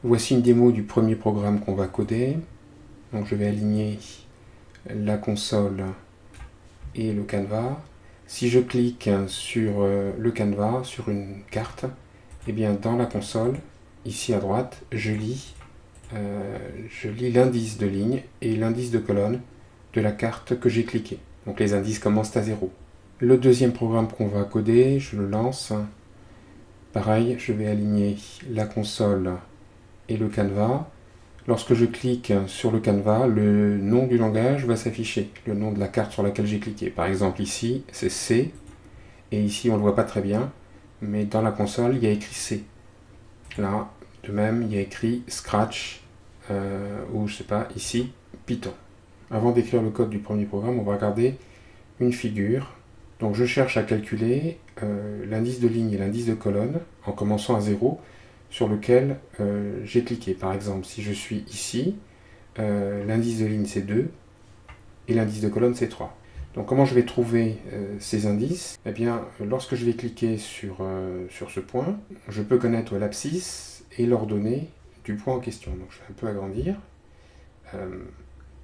Voici une démo du premier programme qu'on va coder. Donc je vais aligner la console et le canevas. Si je clique sur le canevas, sur une carte, et bien dans la console, ici à droite, je lis l'indice de ligne et l'indice de colonne de la carte que j'ai cliqué. Donc les indices commencent à 0. Le deuxième programme qu'on va coder, je le lance. Pareil, je vais aligner la console et le canevas. Lorsque je clique sur le canevas, le nom du langage va s'afficher, le nom de la carte sur laquelle j'ai cliqué. Par exemple ici, c'est C, et ici on ne le voit pas très bien, mais dans la console, il y a écrit C. Là, de même, il y a écrit Scratch, ou je sais pas, ici, Python. Avant d'écrire le code du premier programme, on va regarder une figure. Donc je cherche à calculer l'indice de ligne et l'indice de colonne, en commençant à 0, sur lequel j'ai cliqué. Par exemple, si je suis ici, l'indice de ligne c'est 2 et l'indice de colonne c'est 3. Donc comment je vais trouver ces indices? Eh bien, lorsque je vais cliquer sur ce point, je peux connaître l'abscisse et l'ordonnée du point en question. Donc je vais un peu agrandir.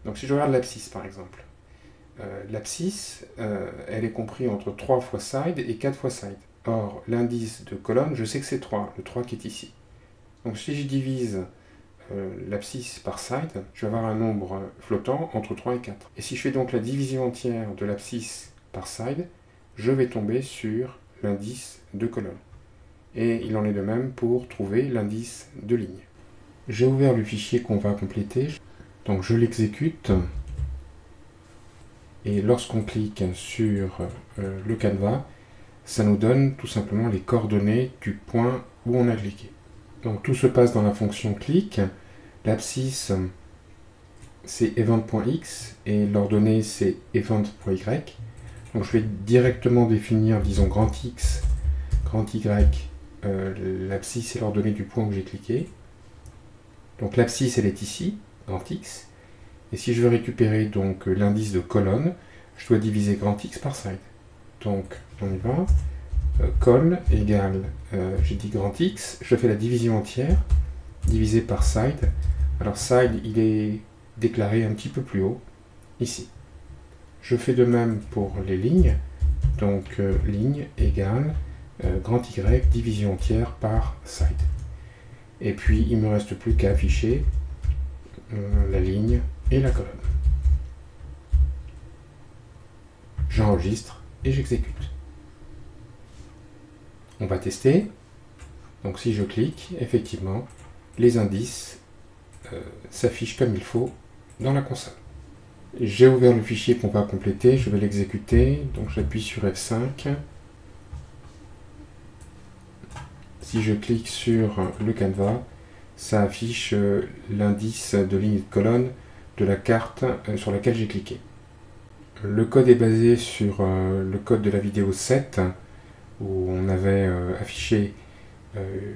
Donc si je regarde l'abscisse par exemple, l'abscisse, elle est comprise entre 3 fois side et 4 fois side. Or, l'indice de colonne, je sais que c'est 3, le 3 qui est ici. Donc si je divise l'abscisse par side, je vais avoir un nombre flottant entre 3 et 4. Et si je fais donc la division entière de l'abscisse par side, je vais tomber sur l'indice de colonne. Et il en est de même pour trouver l'indice de ligne. J'ai ouvert le fichier qu'on va compléter, donc je l'exécute. Et lorsqu'on clique sur le canevas, ça nous donne tout simplement les coordonnées du point où on a cliqué. Donc tout se passe dans la fonction click. L'abscisse, c'est event.x et l'ordonnée, c'est event.y. Donc je vais directement définir, disons, grand X, grand Y, l'abscisse et l'ordonnée du point où j'ai cliqué. Donc l'abscisse, elle est ici, grand X. Et si je veux récupérer donc l'indice de colonne, je dois diviser grand X par side. Donc on y va. Col égale, j'ai dit grand X, je fais la division entière, divisé par side. Alors side, il est déclaré un petit peu plus haut, ici. Je fais de même pour les lignes. Donc ligne égale grand Y, division entière par side. Et puis il ne me reste plus qu'à afficher la ligne et la colonne. J'enregistre et j'exécute. On va tester. Donc si je clique, effectivement, les indices s'affichent comme il faut dans la console. J'ai ouvert le fichier qu'on va compléter, je vais l'exécuter. Donc j'appuie sur F5. Si je clique sur le canevas, ça affiche l'indice de ligne et de colonne de la carte sur laquelle j'ai cliqué. Le code est basé sur le code de la vidéo 7, où on avait affiché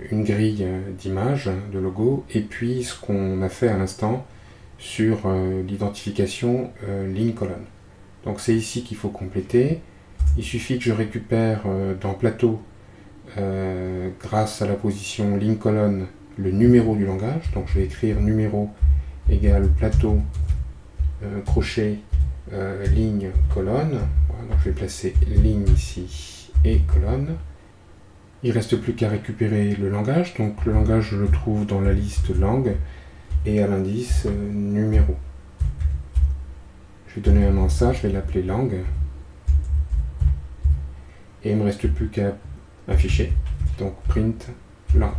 une grille d'images, de logo, et puis ce qu'on a fait à l'instant sur l'identification ligne-colonne. Donc c'est ici qu'il faut compléter. Il suffit que je récupère dans plateau, grâce à la position ligne-colonne, le numéro du langage. Donc je vais écrire numéro égale plateau crochet ligne colonne. Voilà, donc je vais placer ligne ici et colonne. Il ne reste plus qu'à récupérer le langage. Donc le langage, je le trouve dans la liste langue et à l'indice numéro. Je vais donner un nom à ça, je vais l'appeler langue. Et il ne me reste plus qu'à afficher. Donc print langue.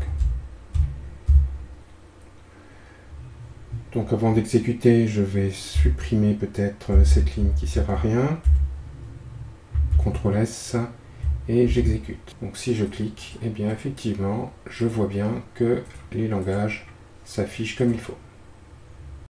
Donc avant d'exécuter, je vais supprimer peut-être cette ligne qui ne sert à rien. CTRL S et j'exécute. Donc si je clique, eh bien effectivement, je vois bien que les langages s'affichent comme il faut.